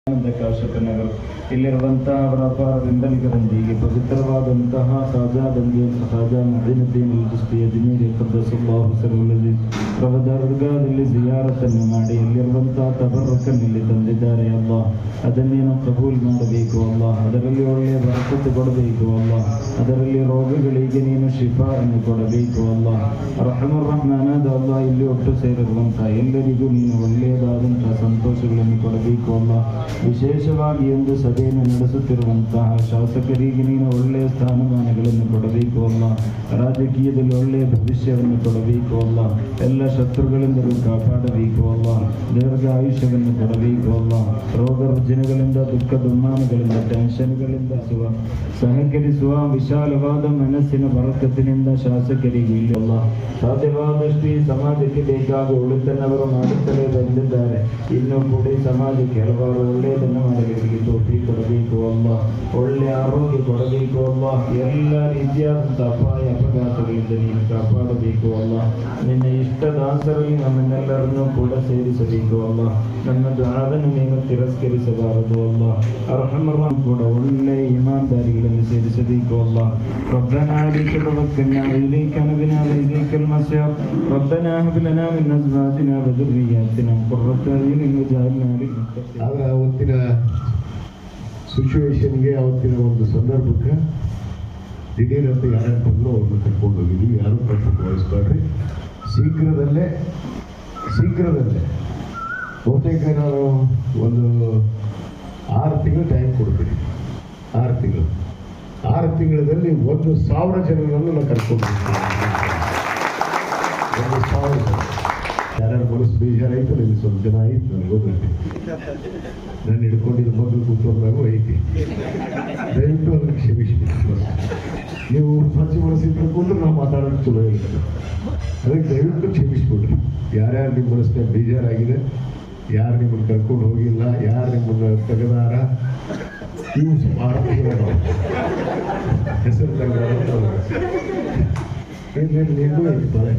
ಕಾಶಕನಗರ್ ಇಲ್ಲಿರುವಂತಹ ಅವರ ಅಪಾರ ಬೆಂಬಲಿಗರೊಂದಿಗೆ ಪವಿತ್ರವಾದಂತಹ ಖಾಜಾ ಖಾಜಾ ಮದೀನುದ್ದೀನ್ ಅಲ್-ಚಿಶ್ತಿ ಅಜ್ಮೀರಿ ಖದ್ದಸಲ್ಲಾಹು ಸಿರ್ರುಲ್ ದರ್ಗಾದಲ್ಲಿ ಜಿಯಾರತನ್ನು ಮಾಡಿ ಇಲ್ಲಿರುವಂತಹ ತಬರ್ರುಕನ್ನಲ್ಲಿ ತಂದಿದ್ದಾರೆ. ಅಲ್ಲಾಹ್ ಅದನ್ನೇನು ಕಬೂಲ್ ಮಾಡಬೇಕು ಅಲ್ಲಾಹ್, ಅದರಲ್ಲಿ ಒಳ್ಳೆಯ ಬರಕತ್ತು ಕೊಡಬೇಕು ಅಲ್ಲಾಹ್, ಅದರಲ್ಲಿ ರೋಗಗಳಿಗೆ ನೀನು ಶಿಫಾವನ್ನು ಕೊಡಬೇಕು ಅಲ್ಲಾಹ್. ರಹಮರ್ ರಹಮಾನಾದ ಅಲ್ಲಾಹ್ ಇಲ್ಲಿ ಒಟ್ಟು ಸೇರಿರುವಂತಹ ಎಲ್ಲರಿಗೂ ನೀನು ಒಳ್ಳೆಯದಾದಂತಹ ಸಂತೋಷಗಳನ್ನು ಕೊಡಬೇಕು ಅಲ್ಲಾಹ್. ವಿಶೇಷವಾಗಿ ಒಂದು ಸಭೆಯನ್ನು ನಡೆಸುತ್ತಿರುವಂತಹ ಶಾಸಕರಿಗೆ ನೀನು ಒಳ್ಳೆಯ ಸ್ಥಾನಮಾನಗಳನ್ನು ಕೊಡಬೇಕು ಅಲ್ಲ, ರಾಜಕೀಯದಲ್ಲಿ ಒಳ್ಳೆಯ ಭವಿಷ್ಯವನ್ನು ಕೊಡಬೇಕು ಅಲ್ಲ, ಎಲ್ಲ ಶತ್ರುಗಳಿಂದಲೂ ಕಾಪಾಡಬೇಕು ಅಲ್ಲ, ದೀರ್ಘ ಆಯುಷ್ಯವನ್ನು ಕೊಡಬೇಕು ಅಲ್ಲ, ರೋಗ ರುಜಿನಗಳಿಂದ ದುಃಖ ದುಮ್ಮಾನಗಳಿಂದ ಟೆನ್ಷನ್ಗಳಿಂದ ಸಹಕರಿಸುವ ವಿಶಾಲವಾದ ಮನಸ್ಸಿನ ಬರಕತ್ತಿನಿಂದ ಶಾಸಕರಿಗೆ ಇಲ್ಲಿ ಅಲ್ಲ ಸಾಧ್ಯವಾದಷ್ಟು ಈ ಸಮಾಜಕ್ಕೆ ಬೇಕಾದ ಒಳಿತನ್ನವರು ಮಾಡುತ್ತಲೇ ಬಂದಿದ್ದಾರೆ. ಇನ್ನೂ ಕೂಡ ಈ ಸಮಾಜಕ್ಕೆ ಹಲವಾರು ಒಳ್ಳೆಯದನ್ನು ಮಾಡಲಿಕ್ಕೆ ತೋಪಿ ಕೊಡಬೇಕು ಅಲ್ಲ, ಒಳ್ಳೆಯ ಆರೋಗ್ಯ ಕೊಡಬೇಕು ಅಲ್ಲ, ಎಲ್ಲ ರೀತಿಯಾದಂಥ ಅಪಾಯ ಅಪಘಾತಗಳಿಂದ ನೀನು ಕಾಪಾಡಬೇಕು ಅಲ್ಲ. ನಿನ್ನ ಇಷ್ಟ ದಾಸರಲ್ಲಿ ನಮ್ಮನ್ನೆಲ್ಲರನ್ನೂ ಕೂಡ ಸೇರಿಸಬೇಕು ಅಲ್ಲ, ನನ್ನ ದುಆವನ್ನು ನೀನು ತಿರಸ್ಕರಿಸಬಾರದು ಅಲ್ಲ. ಅರ್ಹಮರ್ ಕೂಡ ಒಳ್ಳೆಯ ಇಮಾನ್ದಾರಿಗಳನ್ನು ಸೇರಿಸಬೇಕು ಅಲ್ಲ. ربنا عليك توكلنا وإليك نبنا وإليك المصير ربنا هب لنا من أزواجنا وذرياتنا قرة أعين واجعلنا للمتقين. ಆದರೆ ಅವತ್ತಿನ ಸಿಚುವೇಶನ್ಗೆ ಅವತ್ತಿನ ಒಂದು ಸಂದರ್ಭಕ್ಕೆ ದಿಢೀರಂತ ಯಾರ್ಯಾರು ಬಂದರೂ ಅವ್ರನ್ನ ಕರ್ಕೊಂಡು ಹೋಗಿದ್ವಿ. ಯಾರು ಕರ್ಕೊಂಡು ವಹಿಸ್ಬೇಡ್ರಿ. ಶೀಘ್ರದಲ್ಲೇ ಬಹುತೇಕ ನಾನು ಒಂದು 6 ತಿಂಗಳು ಟೈಮ್ ಕೊಡ್ತೀನಿ. 6 ತಿಂಗಳಲ್ಲಿ 1,000 ಜನರನ್ನು ನಾನು ಕರ್ಕೊಂಡು 1,000 ಜನ. ಯಾರ್ಯಾರು ಮನಸ್ಸು ಬೇಜಾರಾಯಿತು, ನಿಮಗೆ ಸ್ವಲ್ಪ ಜನ ಆಯಿತು, ನನಗೆ ಗೊತ್ತೈತಿ. ನಾನು ಹಿಡ್ಕೊಂಡಿದ್ದ ಮಗಳು ಕೂತ್ಕೊಂಡಾಗೂ ಐತಿ. ದಯವಿಟ್ಟು ಅದನ್ನು ಕ್ಷಮಿಸ್ಬಿಟ್ಟು ನೀವು ಸ್ವಚ್ಛ ಮನಸ್ಸಿನ ಕೂತ್ರೆ ನಾವು ಮಾತಾಡೋದು ಚಲೋ ಇಲ್ಲ. ಅದಕ್ಕೆ ದಯವಿಟ್ಟು ಕ್ಷಮಿಸ್ಬಿಡ್ರಿ. ಯಾರ್ಯಾರು ನಿಮ್ಮ ಮನಸ್ಸಿನ ಬೇಜಾರಾಗಿದೆ, ಯಾರು ನಿಮ್ಮನ್ನು ಕರ್ಕೊಂಡು ಹೋಗಿಲ್ಲ, ಯಾರು ನಿಮ್ಮನ್ನು ತೆಗೆದಾರ, ಇವು ಹೆಸರು ತೆಗೆದಾರ ನೀನು ಇರ್ತಾರೆ.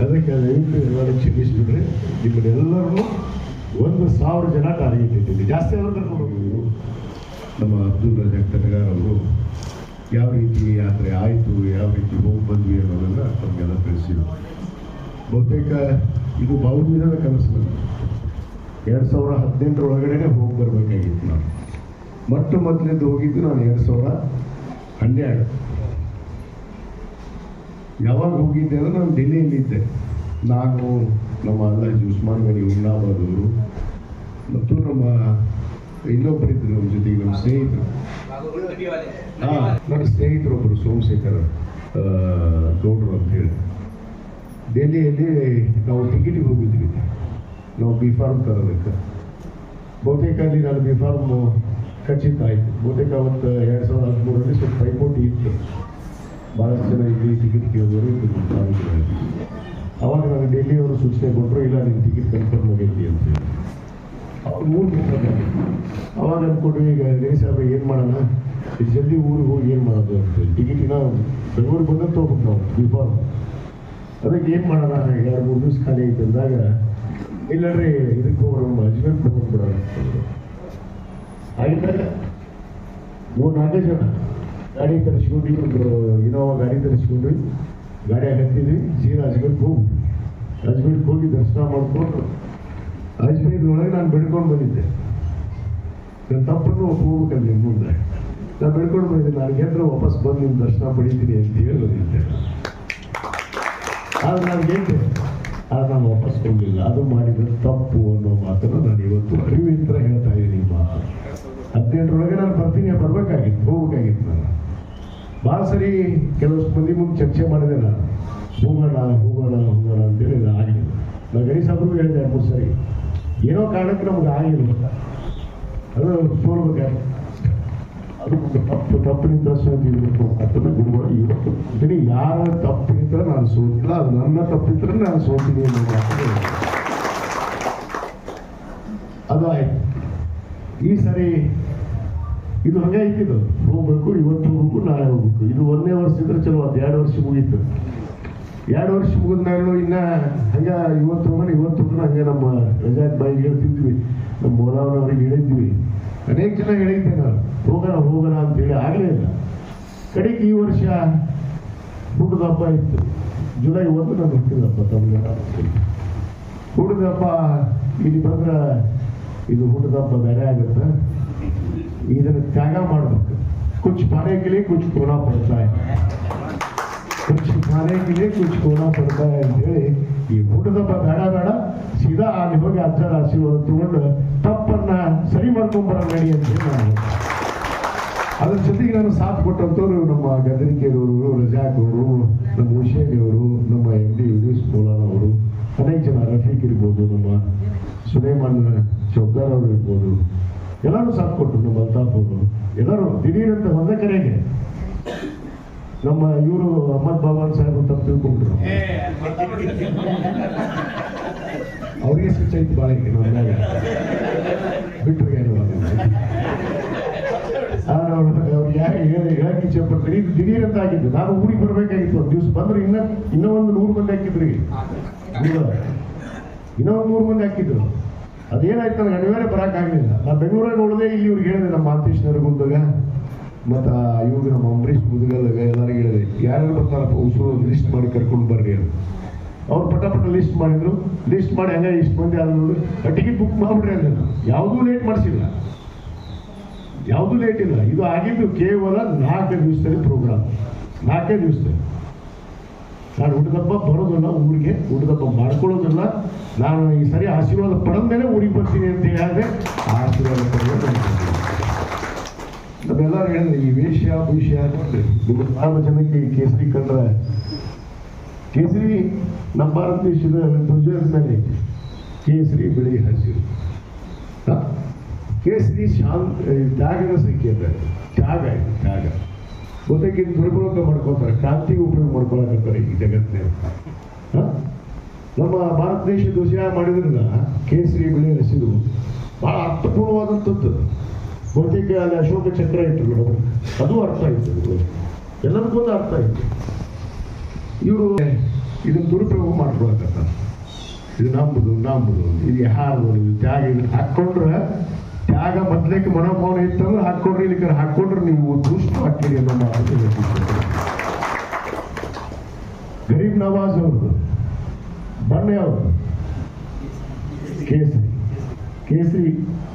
ಅದಕ್ಕೆ ದಯವಿಟ್ಟು ಎಲ್ಲರೂ ಕ್ಷಮಿಸ್ಬಿಡ್ರಿ. ನಿಮ್ಮನ್ನೆಲ್ಲರನ್ನೂ 1,000 ಜನ ಟಾರ್ಗೆಟ್ ಇಟ್ಟಿದ್ವಿ. ಜಾಸ್ತಿ ಅವರು ಕರ್ಕೊಂಡು ಹೋಗಿದ್ರು. ನಮ್ಮ ಅಬ್ದುಲ್ ರಜಾಕ್ ತನಗಾರ್ ಅವರು ಯಾವ ರೀತಿ ಯಾತ್ರೆ ಆಯಿತು, ಯಾವ ರೀತಿ ಹೋಗಿ ಬಂದ್ವಿ ಅನ್ನೋದನ್ನು ನಮಗೆಲ್ಲ ತಿಳಿಸಿದ್ರು. ಬಹುತೇಕ ಇದು ಬಹುದಿನದ ಕನಸು. 2018 ಒಳಗಡೆ ಹೋಗಿ ಬರಬೇಕಾಗಿತ್ತು. ನಾನು ಮೊದಲಿದ್ದು ಹೋಗಿದ್ದು ನಾನು 2012. ಯಾವಾಗ ಹೋಗಿದ್ದೆ ಅಂದರೆ ನಾನು ಡೆಲ್ಲಿಯಲ್ಲಿದ್ದೆ. ನಾನು, ನಮ್ಮ ಅಲ್ಲಾಜಿ ಉಸ್ಮಾನ್ ಗನಿ ಉನ್ನಾಬಾದವರು ಮತ್ತು ನಮ್ಮ ಇನ್ನೊಬ್ಬರಿದ್ದರು ನಮ್ಮ ಜೊತೆಗೆ, ನಮ್ಮ ಸ್ನೇಹಿತರು. ನನ್ನ ಸ್ನೇಹಿತರೊಬ್ಬರು ಸೋಮಶೇಖರ್ ಗೌಡ್ರು ಅಂತ ಹೇಳಿ ಡೆಲ್ಲಿಯಲ್ಲಿ ನಾವು ಟಿಕೆಟಿಗೆ ಹೋಗಿದ್ವಿ. ನಾವು ಬಿ ಫಾರ್ಮ್ ತರೋದಕ್ಕೆ. ಬಹುತೇಕ ಅಲ್ಲಿ ನಾನು ಬಿ ಫಾರ್ಮ್ ಖಚಿತ ಆಯಿತು. ಬಹುತೇಕ ಅವತ್ತು 2013 ಸ್ವಲ್ಪ ಪೈಪೋಟಿ ಇತ್ತು. ಭಾಳಷ್ಟು ಜನ ಇಲ್ಲಿ ಟಿಕೆಟ್ ಕೇಳಿದವರು ಅವಾಗ ನಾನು ಡೆಲ್ಲಿಯವರು ಸೂಚನೆ ಕೊಟ್ಟರು, ಇಲ್ಲ ನಿಮ್ಮ ಟಿಕೆಟ್ ಕನ್ಫರ್ಮ್ ಆಗೈತಿ ಅಂತೇಳಿ. ಅವ್ರು 3 ದಿವಸ ಅವಾಗ ಅಂದ್ಕೊಂಡ್ರು, ಈಗ ಸಾಹೇಬ್ ಏನು ಮಾಡೋಣ, ಜಲ್ದಿ ಊರಿಗೆ ಹೋಗಿ ಏನು ಮಾಡೋದು ಅಂತೇಳಿ. ಟಿಕೆಟಿನ ಬೆಂಗಳೂರಿಗೆ ಬಂದಂತ ಹೋಗ್ಬೇಕು ನಾವು ಬಿ ಫಾರ್ಮ್. ಅದಕ್ಕೆ ಏನು ಮಾಡೋಣ, 2-3 ದಿವಸ ಖಾಲಿ ಐತೆ ಅಂದಾಗ, ಇಲ್ಲಡ್ರಿ ಇದಕ್ಕೆ ಹೋಗ್ರು ಅಜ್ಮೇರ್ ಹೋಗ್ಬಿಡೋಣ ಅಂತಂದ್ರು. ಆಗಿದ್ದಾಗ 3-4 ಜನ ಗಾಡಿ ತರಿಸ್ಕೊಂಡು, ಇನೋವಾ ಗಾಡಿ ತರಿಸ್ಕೊಂಡ್ವಿ. ಗಾಡಿಯಾಗ ಹತ್ತಿದ್ವಿ. ಸೀದಾ ಅಜ್ಮೇರ್ಗೆ ಹೋಗಿ ದರ್ಶನ ಮಾಡಿಕೊಂಡು ಅಜ್ಮೇರ್ನೊಳಗೆ ನಾನು ಬೆಳ್ಕೊಂಡು ಬಂದಿದ್ದೆ. ನನ್ನ ತಪ್ಪನ್ನು ಹೋಗ್ಬೇಕಲ್ಲ ನಿಮ್ಮ ಮುಂದೆ. ನಾನು ಬೆಳ್ಕೊಂಡು ಬಂದಿದ್ದೆ. ನಾನು ಗೆದ್ರೆ ವಾಪಸ್ ಬಂದು ನಿಮ್ಮ ದರ್ಶನ ಪಡಿತೀನಿ ಅಂತ ಹೇಳಿ ಬಂದಿದ್ದೆ. ಆದ್ರೆ ನಾನು ಗೆದ್ದೆ, ಆದ್ರೆ ನಾನು ವಾಪಸ್ ಹೋಗಲಿಲ್ಲ. ಅದು ಮಾಡಿದ್ರೆ ತಪ್ಪು ಅನ್ನೋ ಮಾತನ್ನು ನಾನು ಇವತ್ತು ಅರಿವಿಂದ ಹೇಳ್ತಾ ಇದ್ದೀನಿ. ಮಾತು 18 ನಾನು ಬರ್ಬೇಕಾಗಿತ್ತು, ಹೋಗ್ಬೇಕಾಗಿತ್ತು. ನಾನು ಭಾಳ ಸರಿ ಕೆಲವಷ್ಟು ಮಂದಿ ಮುಂದೆ ಚರ್ಚೆ ಮಾಡಿದೆ. ನಾನು ಹೋಗೋಣ ಅಂತೇಳಿ ಅದು ಆಗಲಿಲ್ಲ. ನಾನು ಗಣೇಶ್ ಸಾಬ್ರಿಗೂ ಹೇಳಿದೆ 2-3 ಸರಿ. ಏನೋ ಕಾರಣಕ್ಕೆ ನಮ್ಗೆ ಆಗಿಲ್ಲ. ಅದು ಸೋಲ್ಬೇಕಾದ್ರೆ ಅದು ತಪ್ಪಿನಿಂದ ಸೋತಿರ್ಬೇಕು ಅದನ್ನು ಗುರುಗಳು ಇವತ್ತು ಅಂತೀನಿ. ಯಾರ ತಪ್ಪಿನಿಂದ ನಾನು ಸೋತಿಲ್ಲ, ಅದು ನನ್ನ ತಪ್ಪಿದ್ರೆ ನಾನು ಸೋತೀನಿ ಅನ್ನೋ ಮಾತು ಅದು ಆಯ್ತು. ಈ ಸರಿ ಇದು ಹಾಗೆ ಐತಿದ್ದು, ಹೋಗ್ಬೇಕು, ಇವತ್ತು ಹೋಗ್ಬೇಕು, ನಾಳೆ ಹೋಗ್ಬೇಕು. ಇದು 1ನೇ ವರ್ಷ ಇದ್ರೆ ಚಲೋ, ಅದು 2 ವರ್ಷ ಮುಗೀತು. 2 ವರ್ಷ ಮುಗಿದ ಮೇಲೆ ಇನ್ನ ಹಂಗೆ ಇವತ್ತು ಹಂಗೆ ನಮ್ಮ ರಜಾಕ್ ಬಾಯಿಗೆ ಹೇಳ್ತಿದ್ವಿ, ನಮ್ಮ ಮೌಲಾನವ್ರಿಗೆ ಹೇಳಿದ್ವಿ, ಅನೇಕ ಜನ ಹೇಳಿದ್ದೆ ನಾನು ಹೋಗೋಣ ಅಂತೇಳಿ ಆಗಲೇ ಇಲ್ಲ. ಕಡೆಗೆ ಈ ವರ್ಷ ಹುಟ್ಟದ ಹಬ್ಬ ಇತ್ತು, ಜುಲೈ 1 ನಾನು ಹುಟ್ಟಿದ ಹಬ್ಬ. ತಮಿಳುನಾಡು ಹುಟ್ಟಿದ ಹಬ್ಬ ಇಲ್ಲಿ ಬಂದ್ರೆ ಇದು ಹುಟ್ಟಿದ ಹಬ್ಬ ಬೇರೆ ಆಗುತ್ತೆ, ಇದನ್ನು ತ್ಯಾಗ ಮಾಡ್ಬೇಕು. ಕುಚ್ ಪಾನೆ ಕೆ ಲಿಯೆ ಕುಚ್ ಕೋನಾ ಪಡ್ತಾ है, ಕುಚ್ ಪಾನೆ ಕೆ ಲಿಯೆ ಕುಚ್ ಕೋನಾ ಪಡ್ತಾ है ಅಂತೇಳಿ ಈ ಹುಟ್ಟಿದ ಹಬ್ಬ ಬೇಡ ಸೀದಾ ಅಲ್ಲಿ ಹೋಗಿ ಅಜ್ಜರ ಆಶೀರ್ವಾದ ತಗೊಂಡು ತಪ್ಪನ್ನ ಸರಿ ಮಾಡ್ಕೊಂಬರ ನಡಿ ಅಂತೇಳಿ ನಾನು ಅದ್ರ ಜೊತೆಗೆ ನಾನು ಸಾಥ್ ಕೊಟ್ಟಂಥವ್ರು ನಮ್ಮ ಗದರಿಕೆಯವರು, ರಜಾಕ್ ಅವರು, ನಮ್ಮ ಹುಷೇರಿ ಅವರು, ನಮ್ಮ MD ಯೂನಿಸ್ ಮೌಲಾನ ಅವರು, ಅನೇಕ ಜನ, ರಫೀಕ್ ಇರ್ಬೋದು, ನಮ್ಮ ಸುಲೇಮಾನ್ ಚೌಕಾರ್ ಅವರು ಇರ್ಬೋದು, ಎಲ್ಲರೂ ಸಾಥ್ ಕೊಟ್ಟರು. ನಮ್ಮ ಅಲ್ತಾಫ್ ಅವರು ಎಲ್ಲರೂ ದಿಢೀರಂತ ಒಂದೇ ಕರೆಗೆ ನಮ್ಮ ಇವರು ಅಹಮದ್ ಬಾಬಾನ್ ಸಾಹೇಬ್ ತಪ್ಪು ತಿಳ್ಕೊಂಡ್ರು. ಅವ್ರಿಗೆ ಸ್ವಿಚ್ ಆಯ್ತು ಭಾಳ ಈಗ ನಮ್ಮ ಮ್ಯಾಗ ಬಿಟ್ಟರು ಏನು ಅವ್ರು ಯಾರು ಹೇಳಕ್ಕೆ ಇಚ್ಛೆ ಪಡ್ತಾರೆ. ಇದು ದಿಢೀರಂತ ಆಗಿದ್ದು. ನಾನು ಊರಿಗೆ ಬರಬೇಕಾಗಿತ್ತು, ಒಂದು ದಿವಸ ಬಂದ್ರೆ ಇನ್ನೂ ಒಂದು 100 ಮಂದಿ ಹಾಕಿದ್ರಿ, ಇನ್ನೂ ಒಂದು 100 ಮಂದಿ ಹಾಕಿದ್ರು. ಅದೇನಾಯ್ತು ನನಗೆ ಅನಿವಾರ್ಯ ಬರೋಕ್ಕಾಗಲಿಲ್ಲ. ನಾನು ಬೆಂಗಳೂರಾಗ ಉಳಿದೆ. ಇಲ್ಲಿ ಇವ್ರಿಗೆ ಹೇಳಿದೆ, ನಮ್ಮ ಮಾತೇಶ್ನವ್ರ ಗುಂದಾಗ ಮತ್ತು ಇವ್ರಿಗೆ ನಮ್ಮ ಅಂಬರೀಷ್ ಮುದುಗಲ್ಲಾಗ ಎಲ್ಲರಿಗೂ ಹೇಳಿದೆ, ಯಾರ್ಯಾರು ಬರ್ತಾರಪ್ಪ ಉಸುರು ಲಿಸ್ಟ್ ಮಾಡಿ ಕರ್ಕೊಂಡು ಬರ್ರಿ ಅಂತ. ಅವ್ರು ಪಟ ಲಿಸ್ಟ್ ಮಾಡಿದ್ರು. ಲಿಸ್ಟ್ ಮಾಡಿ ಹಂಗೆ ಇಷ್ಟು ಮಂದಿ ಆದ್ರು ಟಿಕೆಟ್ ಬುಕ್ ಮಾಡಿಬಿಡ್ರಿ ಅಂತ. ಯಾವುದೂ ಲೇಟ್ ಮಾಡಿಸಿಲ್ಲ, ಯಾವುದೂ ಲೇಟ್ ಇಲ್ಲ. ಇದು ಆಗಿದ್ದು ಕೇವಲ 4 ದಿವಸದಲ್ಲಿ ಪ್ರೋಗ್ರಾಮ್, 4 ದಿವಸದಲ್ಲಿ. ನಾನು ಹುಟ್ಟಿದಬ್ಬ ಬರೋದಿಲ್ಲ ಊರಿಗೆ, ಹುಟ್ಟಿದಬ್ಬ ಮಾಡ್ಕೊಳ್ಳೋದಿಲ್ಲ. ನಾನು ಈ ಸರಿ ಆಶೀರ್ವಾದ ಪಡೆದ ಮೇಲೆ ಊರಿಗೆ ಬರ್ತೀನಿ ಅಂತ ಹೇಳಿದೆ. ಆಶೀರ್ವಾದ ಪಡೆಯೋದು ನಮ್ಮೆಲ್ಲರೂ ಹೇಳಿದ್ರೆ ಈ ವೇಷ್ಯ ಭವಿಷ್ಯ ನೋಡ್ರಿ, ನಿಮ್ಮ ಯಾವ ಜನಕ್ಕೆ ಈ ಕೇಸರಿ ಕಂಡ್ರೆ, ಕೇಸರಿ ನಮ್ಮ ಭಾರತ ದೇಶದ ಧ್ವಜದ ಮೇಲೆ ಐತಿ. ಕೇಸರಿ ಬಿಳಿ ಹಸಿರು, ಕೇಸರಿ ತ್ಯಾಗದ ಸಂಕೇತ. ತ್ಯಾಗ ಇದು, ತ್ಯಾಗ ಗೊತ್ತಾಗಿ ದುರ್ಬಳಕ ಮಾಡ್ಕೋತಾರೆ, ಕ್ರಾಂತಿಗೆ ಉಪಯೋಗ ಮಾಡ್ಕೊಳಕತ್ತಾರೆ ಈ ಜಗತ್ತಿನ. ನಮ್ಮ ಭಾರತ ದೇಶ ಧ್ವಜ ಮಾಡಿದ್ರಲ್ಲ ಕೇಸರಿ ಬಿಳಿ ಹಸಿರು ಬಹಳ ಅರ್ಥಪೂರ್ಣವಾದಂಥದ್ದು. ಬಹುತೇಕ ಅಲ್ಲಿ ಅಶೋಕ ಚಕ್ರ ಇಟ್ಟು ಅದು ಅರ್ಥ ಇತ್ತು, ಎಲ್ಲದಕ್ಕೊಂದು ಅರ್ಥ ಇತ್ತು. ಇವರು ಇದನ್ನು ದುರುಪಯೋಗ ಮಾಡ್ಕೊಳಕತ್ತಾರೆ. ಇದು ನಂಬುದು ಇದು ಯಾರು ಇದು ತ್ಯಾಗ, ಇದನ್ನು ಹಾಕ್ಕೊಂಡ್ರೆ ತ್ಯಾಗ ಮೊದಲಕ್ಕೆ ಮನೋಭಾವನೆ ಇತ್ತಂದ್ರೆ ಹಾಕ್ಕೊಂಡ್ರೆ, ಇಲ್ಲಿ ಹಾಕ್ಕೊಂಡ್ರೆ ನೀವು ದುಷ್ಟ ಹಾಕಿರಿ ಅನ್ನೋ ಮಾತು. ಗರೀಬ್ ನವಾಜ್ ಅವ್ರದ್ದು ಬಣ್ಣ ಯಾವುದು?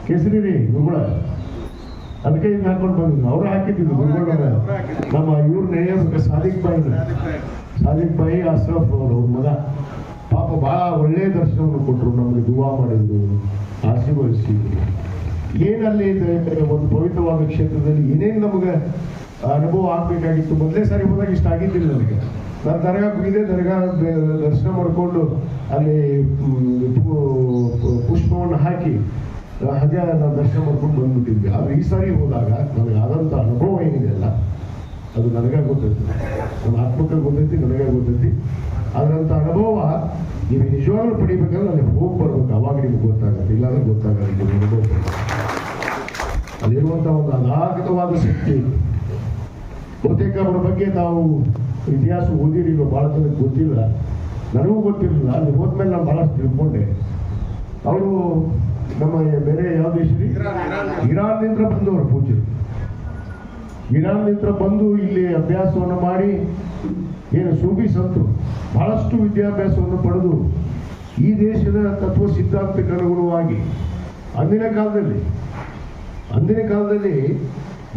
ಕೇಸರಿ ರೀ ಗುರುಗಳ. ಅದಕ್ಕೆ ಹಿಂಗೆ ಹಾಕೊಂಡು ಬಂದಿದ್ದು. ಅವರು ಹಾಕಿದ್ದು ಗುರುಗಳ. ನಮ್ಮ ಇವ್ರ ನೇಯ ಸಾದಿಕ್ ಬಾಯಿ ಅಶ್ರಫ್ ಅವ್ರ ಮಗ ಪಾಪ ಭಾಳ ಒಳ್ಳೆಯ ದರ್ಶನವನ್ನು ಕೊಟ್ಟರು, ನಮಗೆ ದುವಾ ಮಾಡಿದ್ರು, ಆಶೀರ್ವದಿಸಿದ್ರು. ಏನಲ್ಲಿ ಒಂದು ಪವಿತ್ರವಾದ ಕ್ಷೇತ್ರದಲ್ಲಿ ಏನೇನು ನಮಗೆ ಅನುಭವ ಆಗಬೇಕಾಗಿತ್ತು. ಮೊದಲೇ ಸಾರಿ ಹೋದಾಗ ಇಷ್ಟ ಆಗಿದ್ದಿಲ್ಲ ನನಗೆ. ನಾನು ದರ್ಗಾ ಹೋಗಿದ್ದೆ, ದರ್ಶನ ಮಾಡಿಕೊಂಡು ಅಲ್ಲಿ ಪುಷ್ಪವನ್ನು ಹಾಕಿ ಹಾಗೆ ನಾನು ದರ್ಶನ ಮಾಡ್ಕೊಂಡು ಬಂದ್ಬಿಟ್ಟಿದ್ವಿ. ಆದರೆ ಈ ಸಾರಿ ಹೋದಾಗ ನನಗೆ ಆದಂಥ ಅನುಭವ ಏನಿದೆಯಲ್ಲ ಅದು ನನಗೆ ಗೊತ್ತೈತಿ, ನನ್ನ ಆತ್ಮಕ್ಕೆ ಗೊತ್ತೈತಿ, ನನಗೆ ಗೊತ್ತೈತಿ. ಅದರಂಥ ಅನುಭವ ನೀವು ನಿಜವಾಗ್ಲೂ ಪಡಿಬೇಕಂದ್ರೆ ಅಲ್ಲಿ ಹೋಗಿ ಬರ್ಬೇಕು, ಅವಾಗ ನಿಮ್ಗೆ ಗೊತ್ತಾಗುತ್ತೆ. ಇಲ್ಲಾಂದ್ರೆ ಗೊತ್ತಾಗಲ್ಲ. ನಿಮ್ಗೆ ಅನುಭವ ಅಲ್ಲಿರುವಂಥ ಒಂದು ಅಗಾಧವಾದ ಶಕ್ತಿ. ಬಹುತೇಕ ಅವರ ಬಗ್ಗೆ ನಾವು ಇತಿಹಾಸ ಓದಿರಲಿಲ್ಲ, ಭಾಳ ಜನಕ್ಕೆ ಗೊತ್ತಿಲ್ಲ, ನನಗೂ ಗೊತ್ತಿರಲಿಲ್ಲ. ಅಲ್ಲಿ ಹೋದ್ಮೇಲೆ ನಾನು ಭಾಳಷ್ಟು ತಿಳ್ಕೊಂಡೆ. ಅವರು ನಮ್ಮ ಬೇರೆ ಯಾವ ದೇಶದಲ್ಲಿ ಇರಾನ್ನಿಂದ ಬಂದವರು ಪೂಜ್ಯರು. ಇರಾನ್ನಿಂದ ಬಂದು ಇಲ್ಲಿ ಅಭ್ಯಾಸವನ್ನು ಮಾಡಿ ಏನು ಸೂಫಿ ಸಂತರು ಬಹಳಷ್ಟು ವಿದ್ಯಾಭ್ಯಾಸವನ್ನು ಪಡೆದು ಈ ದೇಶದ ತತ್ವ ಸಿದ್ಧಾಂತಕ್ಕೆ ಅನುಗುಣವಾಗಿ ಅಂದಿನ ಕಾಲದಲ್ಲಿ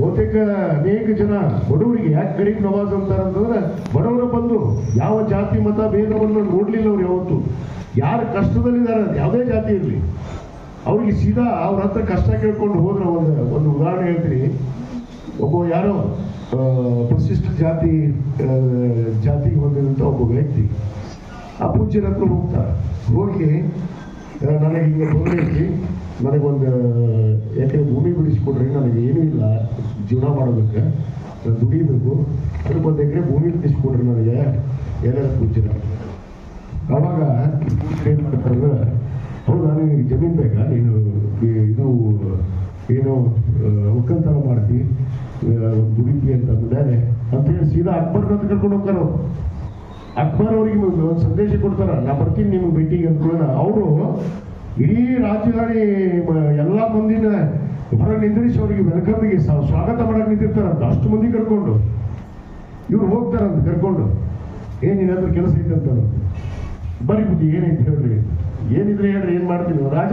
ಬಹುತೇಕ ಅನೇಕ ಜನ ಬಡವರಿಗೆ, ಯಾಕೆ ಗರೀಬ್ ನವಾಜ್ ಅಂತಾರಂತಂದ್ರೆ ಬಡವರು ಬಂದು ಯಾವ ಜಾತಿ ಮತ ಭೇದವನ್ನು ನೋಡಲಿಲ್ಲ. ಅವ್ರು ಯಾವತ್ತು ಯಾರು ಕಷ್ಟದಲ್ಲಿದ್ದಾರೆ, ಯಾವುದೇ ಜಾತಿ ಇರಲಿ, ಅವ್ರಿಗೆ ಸೀದಾ ಅವ್ರ ಹತ್ರ ಕಷ್ಟ ಕೇಳ್ಕೊಂಡು ಹೋದ್ರೆ ಒಂದು ಉದಾಹರಣೆ ಹೇಳ್ತೀನಿ. ಒಬ್ಬ ಯಾರೋ ಪರಿಶಿಷ್ಟ ಜಾತಿಗೆ ಹೊಂದಿದಂಥ ಒಬ್ಬ ವ್ಯಕ್ತಿ ಆ ಪೂಜ್ಯರ ಹತ್ರ ಹೋಗ್ತಾರೆ. ಹೋಗಿ ನನಗೆ ಈಗ ತೊಂದರೆ ಐತಿ, ನನಗೊಂದು ಎಕರೆ ಭೂಮಿ ಬಿಡಿಸ್ಕೊಡ್ರಿ, ನನಗೆ ಏನೂ ಇಲ್ಲ ಜೀವನ ಮಾಡೋದಕ್ಕೆ, ನಾನು ದುಡಿಬೇಕು, ಅದಕ್ಕೊಂದು ಎಕರೆ ಭೂಮಿ ಬಿಡಿಸ್ಕೊಡ್ರಿ ನನಗೆ ಎಲ್ಲರ ಪೂಜ್ಯರ. ಆವಾಗ ಏನು ಮಾಡ್ತಾರೆ, ಹೌದಾ ನಿನಗೆ ಜಮೀನು ಬೇಕಾ, ನೀನು ಇದು ಏನು ಒಕ್ಕಲ್ತನ ಮಾಡ್ತಿ, ದುಡಿತಿ ಅಂತಂದ್ರೆ ಅಂತೇಳಿ ಸೀದಾ ಅಕ್ಬರ್ನ ಹತ್ರ ಕರ್ಕೊಂಡು ಹೋಗ್ತಾರೆ. ಅಕ್ಬರ್ ಅವ್ರಿಗೆ ಒಂದು ಸಂದೇಶ ಕೊಡ್ತಾರ, ನಾ ಬರ್ತೀನಿ ನಿಮ್ಗೆ ಭೇಟಿಗೆ ಅಂದ್ಕೊಳ್ಳೋಣ. ಅವರು ಇಡೀ ರಾಜಧಾನಿ ಎಲ್ಲ ಮಂದಿನ ಹೊರಗೆ ನಿಂದ್ರಿಸಿ ಅವರಿಗೆ ವೆಲ್ಕಮ್ಗೆ ಸ್ವಾಗತ ಮಾಡಕ್ಕೆ ನಿಂತಿರ್ತಾರಂತ, ಅಷ್ಟು ಮಂದಿ ಕರ್ಕೊಂಡು ಇವ್ರು ಹೋಗ್ತಾರಂತ ಕರ್ಕೊಂಡು. ಏನಿಲ್ಲ ಕೆಲಸ ಐತೆ ಅಂತಾರೆ, ಬರೀ ಬುದ್ಧಿ ಏನೈತೆ ಹೇಳ್ರಿ, ಏನಿದ್ರೆ ಹೇಳ್ರಿ, ಏನು ಮಾಡ್ತೀವಿ, ರಾಜ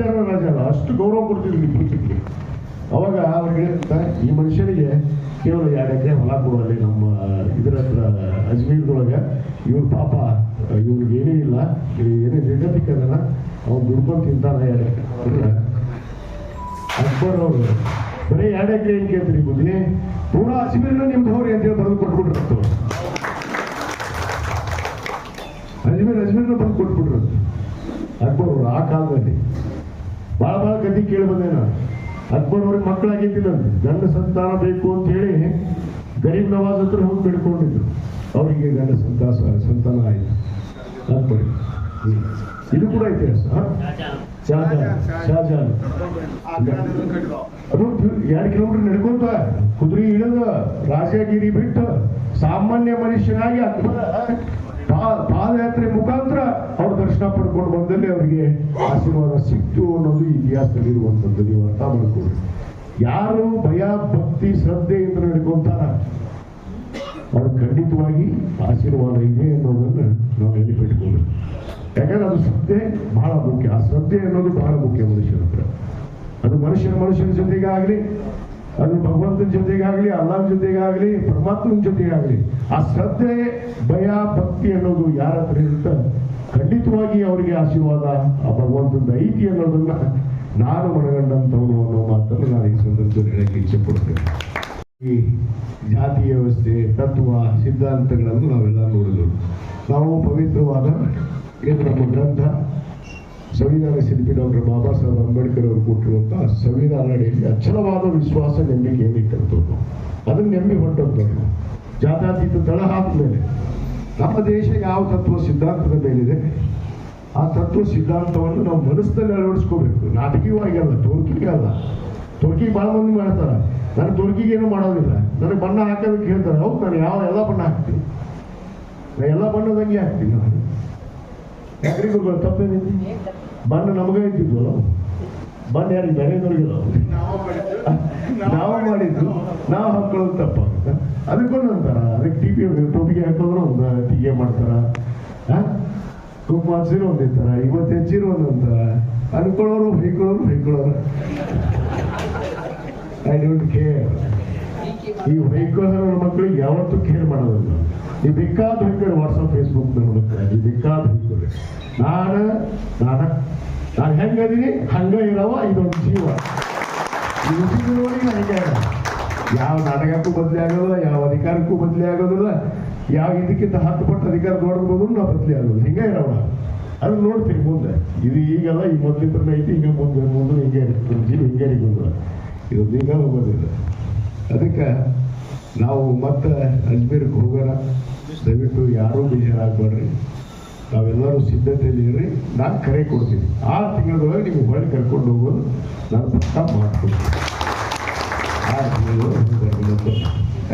ಅಷ್ಟು ಗೌರವ ಕೊಡ್ತೀವಿ ಈ ಪುಸ್ತಕಕ್ಕೆ. ಅವಾಗ ಅವ್ರು ಹೇಳ್ತಾರೆ, ಈ ಮನುಷ್ಯನಿಗೆ ಕೇವಲ 2 ಎಕರೆ ಹೊಲ ಕೊಡುವಲ್ಲಿ ನಮ್ಮ ಇದರ ಹತ್ರ ಅಜ್ಮೀರ್ದೊಳಗೆ, ಇವ್ರ ಪಾಪ ಇವ್ರಿಗೆ ಏನೇ ಇಲ್ಲ, ಏನೇ ನಿರ್ಗತಿಕಲ್ಲ, ಅವ್ನು ದುಡ್ಕೊಂಡು ತಿಂತಾನ 2 ಎಕರೆ. ಅಕ್ಬರ್ ಅವರು ಬರೀ 2 ಎಕರೆ ಏನು ಕೇಳ್ತೀರಿ ಬುದ್ಧಿ, ಪೂರಾ ಅಜ್ಮೀರ್ನ ನಿಮ್ದು ಹೋರಿ ಅಂತೇಳಿ ಬರೆದು ಕೊಟ್ಬಿಟ್ರು. ಅಜ್ಮೀರ್ನ ಬಂದು ಕೊಟ್ಬಿಟ್ರು ಅಕ್ಬರ್ ಅವರು. ಆ ಕಾಲದಲ್ಲಿ ಭಾಳ ಗತಿ ಕೇಳಿ ಬಂದೆ ನಾನು. ಅಕ್ಬರ್ ಅವ್ರಿಗೆ ಮಕ್ಕಳಾಗಿದ್ದಿಲ್ಲಂತೆ, ಗಂಡ ಸಂತಾನ ಬೇಕು ಅಂತ ಹೇಳಿ ಗರೀಬ್ ನವಾಜ್ ಹತ್ರ ಹೋಗಿ ಬೇಡ್ಕೊಂಡಿದ್ರು. ಅವರಿಗೆ ಗಂಡ ಸಂತಾನ ಆಯಿತು ಅಕ್ಬರ್. ಇದು ಕೂಡ ಇತಿಹಾಸ. ಶಹಜಾನ್ ಅದು 2 ಕಿಲೋಮೀಟರ್ ನಡ್ಕೊಂತ ಕುದುರೆ ಇಳಿದ ರಾಜಗಿರಿ ಬಿಟ್ಟು ಸಾಮಾನ್ಯ ಮನುಷ್ಯನಾಗಿ ಅಕ್ಬರ ಪಾದಯಾತ್ರೆ ಮುಖಾಂತರ ಅವ್ರ ದರ್ಶನ ಪಡ್ಕೊಂಡು ಬಂದಲ್ಲಿ ಅವರಿಗೆ ಆಶೀರ್ವಾದ ಸಿಕ್ತು ಅನ್ನೋದು ಇತಿಹಾಸದಲ್ಲಿ ಇರುವಂಥದ್ದು. ನೀವು ಅರ್ಥ ಮಾಡ್ಕೊಳ್ಳಿ. ಯಾರು ಭಯ ಭಕ್ತಿ ಶ್ರದ್ಧೆಯಿಂದ ನಡ್ಕೊಂತಾರ ಅವ್ರು ಖಂಡಿತವಾಗಿ ಆಶೀರ್ವಾದ ಇದೆ ಅನ್ನೋದನ್ನ ನಾವು ನೆನಪಿಟ್ಕೊಳ್ಳಿ. ಯಾಕಂದ್ರೆ ಅದು ಶ್ರದ್ಧೆ ಬಹಳ ಮುಖ್ಯ. ಆ ಶ್ರದ್ಧೆ ಅನ್ನೋದು ಬಹಳ ಮುಖ್ಯ ಮನುಷ್ಯನ ಹತ್ರ. ಅದು ಮನುಷ್ಯನ ಜೊತೆಗಾಗಲಿ, ಅದು ಭಗವಂತನ ಜೊತೆಗಾಗಲಿ, ಅಲ್ಲಾಹ್ ಜೊತೆಗಾಗಲಿ, ಪರಮಾತ್ಮನ ಜೊತೆಗಾಗಲಿ, ಆ ಶ್ರದ್ಧೆ ಭಯ ಭಕ್ತಿ ಅನ್ನೋದು ಯಾರ ಹತ್ರ ಇರುತ್ತೆ ಖಂಡಿತವಾಗಿ ಅವರಿಗೆ ಆಶೀರ್ವಾದ ಆ ಭಗವಂತನ ಐತಿ ಅನ್ನೋದನ್ನ ನಾನು ಮನಗಂಡಂಥವನು ಅನ್ನೋ ಮಾತನ್ನು ನಾನು ಈ ಸಂದರ್ಭದಲ್ಲಿ ಹೇಳಕ್ಕೆ ಇಚ್ಛೆ ಪಡ್ತೇನೆ. ಈ ಜಾತಿ ವ್ಯವಸ್ಥೆ ತತ್ವ ಸಿದ್ಧಾಂತಗಳನ್ನು ನಾವೆಲ್ಲ ನೋಡಿದ್ರು. ನಾವು ಪವಿತ್ರವಾದ ಏನು ನಮ್ಮ ಗ್ರಂಥ ಸಂವಿಧಾನ ಶಿಲ್ಪಿ ಡಾಕ್ಟರ್ ಬಾಬಾ ಸಾಹೇಬ್ ಅಂಬೇಡ್ಕರ್ ಅವರು ಕೊಟ್ಟಿರುವಂತಹ ಸಂವಿಧಾನ ಅಡಿಯಲ್ಲಿ ಅಚಲವಾದ ವಿಶ್ವಾಸ ನಂಬಿಕೆಯನ್ನು ಇಟ್ಟಂಥವ್ರು, ಅದನ್ನು ನಂಬಿ ಹೊರಟಂಥವ್ರು. ಜಾತ್ಯತೀತ ತಳ ಹಾಕಿದ ಮೇಲೆ ನಮ್ಮ ದೇಶ ಯಾವ ತತ್ವ ಸಿದ್ಧಾಂತದ ಮೇಲಿದೆ ಆ ತತ್ವ ಸಿದ್ಧಾಂತವನ್ನು ನಾವು ಮನಸ್ಸಿನಲ್ಲಿ ಅಳವಡಿಸ್ಕೋಬೇಕು. ನಾಟಕೀಯವಾಗಿ ಅಲ್ಲ, ತೋರ್ಕಿಗೆ ಅಲ್ಲ. ತೋರ್ಕಿಗೆ ಭಾಳ ಮಂದಿ ಮಾಡ್ತಾರೆ, ನಾನು ತೋರ್ಕಿಗೆ ಏನು ಮಾಡೋದಿಲ್ಲ, ನನಗೆ ಬಣ್ಣ ಹಾಕೋದಕ್ಕೆ ಹೇಳ್ತಾರೆ. ಹೌದು, ನಾನು ಎಲ್ಲ ಬಣ್ಣ ಹಾಕ್ತೀನಿ, ನಾನು ಎಲ್ಲ ಬಣ್ಣದಂಗೆ ಹಾಕ್ತೀನಿ. ನಾನು ಯಾಕ್ರಿ ಗುರುಗಳು ತಪ್ಪೇನಿದೆ? ಬಣ್ಣ ನಮಗ ಇದ್ದಿದ್ವಲ್ಲ, ಬಣ್ಣ ಯಾರಿಗೆ ಬೇರೆದವ್ರಿಗಿಲ್ಲ, ನಾವು ಮಾಡಿದ್ದು ನಾವು ಹಾಕೊಳ್ಳೋದು ತಪ್ಪಾಗುತ್ತೆ. ಅದಕ್ಕೊಂದು ಅಂತಾರ, ಅದಕ್ಕೆ ಟೋಪಿಗೆ ಹಾಕೋದ್ರು ಒಂದು ಟೀಕೆ ಮಾಡ್ತಾರ, ಕುಂಕುಮ ಹಚ್ಚಿರೋ ಒಂದಿರ್ತಾರ, ಇವತ್ತು ಹೆಚ್ಚಿರೋ ಒಂದಂತಾರ, ಅನ್ಕೊಳ್ಳೋರು ಹೊಯ್ಕೊಳ್ಳೋರು. I don't care. ಈ ಹೊಯ್ಕೊಳ್ಳೋ ಮಕ್ಕಳಿಗೆ ಯಾವತ್ತೂ ಕೇರ್ ಮಾಡೋದಿಲ್ಲ. ಈ ಬೇಕಾದ ಹೊಯ್ಕೊಳ್ಳಿ, ವಾಟ್ಸಪ್ ಫೇಸ್ಬುಕ್ ನೋಡ್ಬೇಕು, ಈ ಬೇಕಾದ ಹೊಯ್ಕೊಳ್ಳಿ. ನಾನು ಹೆಂಗದೀನಿ ಹಂಗ ಇರವ, ಇದೊಂದು ಜೀವ. ಈ ನೋಡಿ ಹಂಗೆ ಯಾವ ನಾಟಕಕ್ಕೂ ಬದಲಿ ಆಗೋದಿಲ್ಲ, ಯಾವ ಅಧಿಕಾರಕ್ಕೂ ಬದಲಿ ಆಗೋದಿಲ್ಲ, ಯಾವ ಇದಕ್ಕಿಂತ 10 ಪಟ್ಟು ಅಧಿಕಾರ ದೊಡ್ಡದು ನಾವು ಬದಲಿ ಆಗೋದು. ಹಿಂಗೆ ಇರೋಣ, ಅದನ್ನ ನೋಡ್ತೀವಿ ಮುಂದೆ. ಇದು ಈಗಲ್ಲ, ಈ ಮೊದಲಿಂದ ಐತಿ, ಹಿಂಗೆ ಮುಂದೆ ಹಿಂಗೆ ಜೀವ ಹಿಂಗೆ ಬಂದಿಲ್ಲ, ಇದೊಂದು ಈಗ ಹೋಗೋದಿಲ್ಲ. ಅದಕ್ಕೆ ನಾವು ಮತ್ತೆ ಅಜ್ಮೀರ್ಗೆ ಹೋಗೋಣ. ದಯವಿಟ್ಟು ಯಾರೂ ಬೇಜಾರಾಗಬೇಡ್ರಿ, ನಾವೆಲ್ಲರೂ ಸಿದ್ಧತೆಯಲ್ಲಿ ಇರ್ರಿ. ನಾನು ಕರೆ ಕೊಡ್ತೀನಿ, 6 ತಿಂಗಳೊಳಗೆ ನಿಮಗೆ ಹೊರಗೆ ಕರ್ಕೊಂಡು ಹೋಗೋದು ನಾನು ಪಕ್ಕ ಮಾಡ್ಕೊಡ್ತೀನಿ. 6 ತಿಂಗಳು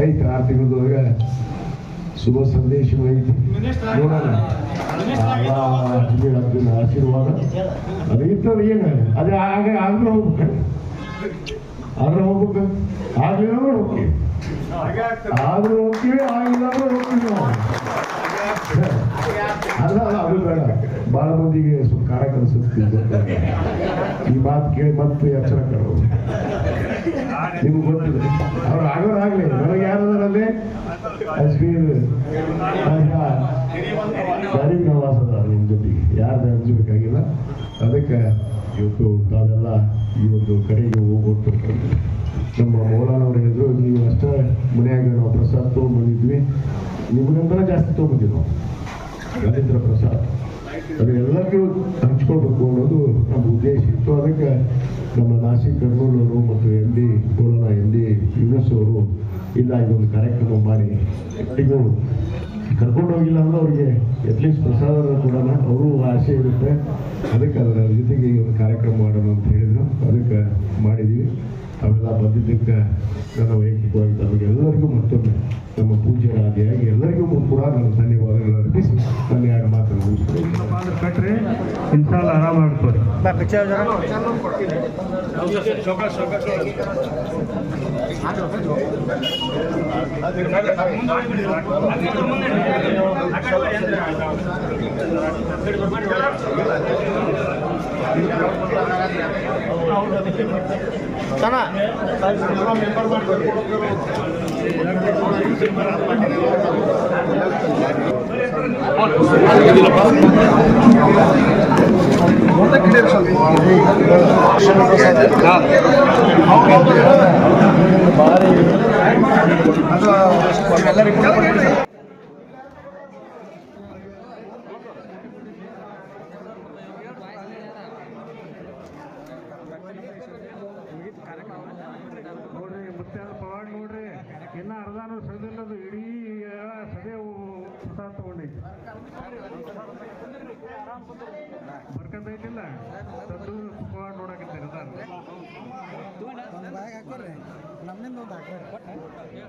ಐತೆ, 6 ತಿಂಗಳೊಳಗೆ ಶುಭ ಸಂದೇಶವೂ ಐತಿ. ನೋಡೋಣ, ಅಜ್ಮೀರ್ ಆಶೀರ್ವಾದ ಅದು ಇರ್ತದೆ. ಏನು ಅದೇ ಆಗ್ಲೂ ಹೋಗ್ಬೇಕು, ಆಗ್ಲೂ ಹೋಗ್ತೀವಿ, ಆದ್ರೂ ಹೋಗ್ತೀವಿ, ಆಗಿಲ್ಲ ಹೋಗ್ತೀವಿ ನಾವು. ಅಲ್ಲ ಅದು ಬೇಡ, ಭಾಳ ಮಂದಿಗೆ ಸ್ವಲ್ಪ ಕಾರ ಕಲಿಸುತ್ತೀವಿ. ಈ ಮಾತು ಕೇಳಿ ಮತ್ತೆ ಎಚ್ಚರ ಕರೋದು ನಿಮ್ಗೆ ಗೊತ್ತಿದೆ. ಅವ್ರು ಆಗೋರಾಗ್ಲಿ, ನನಗೆ ಯಾರದರಲ್ಲಿ ಅಜ್ಮೀರ್ ಗರೀಬ್ ನವಾಜ್ ಅದ ನಿಮ್ಮ ಜೊತೆಗೆ, ಯಾರ್ದು ಅನ್ಸಬೇಕಾಗಿಲ್ಲ. ಅದಕ್ಕೆ ಇವತ್ತು ತಾವೆಲ್ಲ ಈ ಒಂದು ಕಡೆಗೆ ಹೋಗ್ಬೋದು. ನಮ್ಮ ಮೌಲಾನವ್ರು ಹೇಳಿದ್ರು, ನೀವು ಅಷ್ಟೇ ಮನೆಯಾಗ ನಾವು ಪ್ರಸಾದ ತೊಗೊಂಡ್ಬಂದಿದ್ವಿ, ನಿಮಗಂತರ ಜಾಸ್ತಿ ತೊಗೊಂಡಿದ್ವಿ ನಾವು ರವೀಂದ್ರ ಪ್ರಸಾದ್. ಅದನ್ನೆಲ್ಲರಿಗೂ ಹಂಚ್ಕೊಳ್ಬೇಕು ಅನ್ನೋದು ನಮ್ಮ ಉದ್ದೇಶ ಇತ್ತು. ಅದಕ್ಕೆ ನಮ್ಮ ನಾಸಿಕ್ ಕರ್ನೂಲ್ ಅವರು ಮತ್ತು MD ಮೌಲಾನ MD ಯೂನುಸ್ ಅವರು ಇಲ್ಲ ಇದೊಂದು ಕಾರ್ಯಕ್ರಮ ಮಾಡಿ ಎಲ್ಲರಿಗೂ ಕರ್ಕೊಂಡು ಹೋಗಿಲ್ಲ ಅಂದ್ರೆ ಅವ್ರಿಗೆ ಅಟ್ಲೀಸ್ಟ್ ಪ್ರಸಾದ ಕೊಡೋಣ, ಅವರು ಆಸೆ ಇರುತ್ತೆ. ಅದಕ್ಕೆ ಅದರ ಜೊತೆಗೆ ಈ ಒಂದು ಕಾರ್ಯಕ್ರಮ ಮಾಡೋಣ ಅಂತ ಹೇಳಿದ್ರು. ಅದಕ್ಕೆ ಮಾಡಿದ್ದೀವಿ. ಅವೆಲ್ಲ ಬಂದಿದ್ದಕ್ಕೆ ನನ್ನ ವೈಯಕ್ತಿಕವಾಗಿ ತಮಗೆಲ್ಲರಿಗೂ ಮತ್ತೊಮ್ಮೆ ನಮ್ಮ ಪೂಜ್ಯರ ಆದಿಯಾಗಿ ಎಲ್ಲರಿಗೂ ಕೂಡ ನಾನು ಧನ್ಯವಾದಗಳು ಅರ್ಪಿಸಿ ನನ್ನ ಎರಡು ಮಾತನ್ನು ಮುಗಿಸ್ತೀನಿ. ಕಟ್ರಿ ಇನ್ಶಾಲ್ಲ ಆರಾಮಾಗ್ತದೆ. ನೋಡ್ರಿ ಮತ್ತೆ ಅದು ಪವಾಡ್ ನೋಡ್ರಿ ಇನ್ನ ಅರ್ಧಾನು ಸದಿಲ್ಲದು ಇಡೀ ಸದೇ ಪ್ರಸಾದ ತಗೊಂಡೈತಿ ಬರ್ಕಂತೈತಿಲ್ಲ ಸದ್ದು ಪವಾಡ್ ನೋಡಕತ್ತಾರೆ ನಮ್ಮಿಂದ ಒಂದು ಹಾಕೋರಿ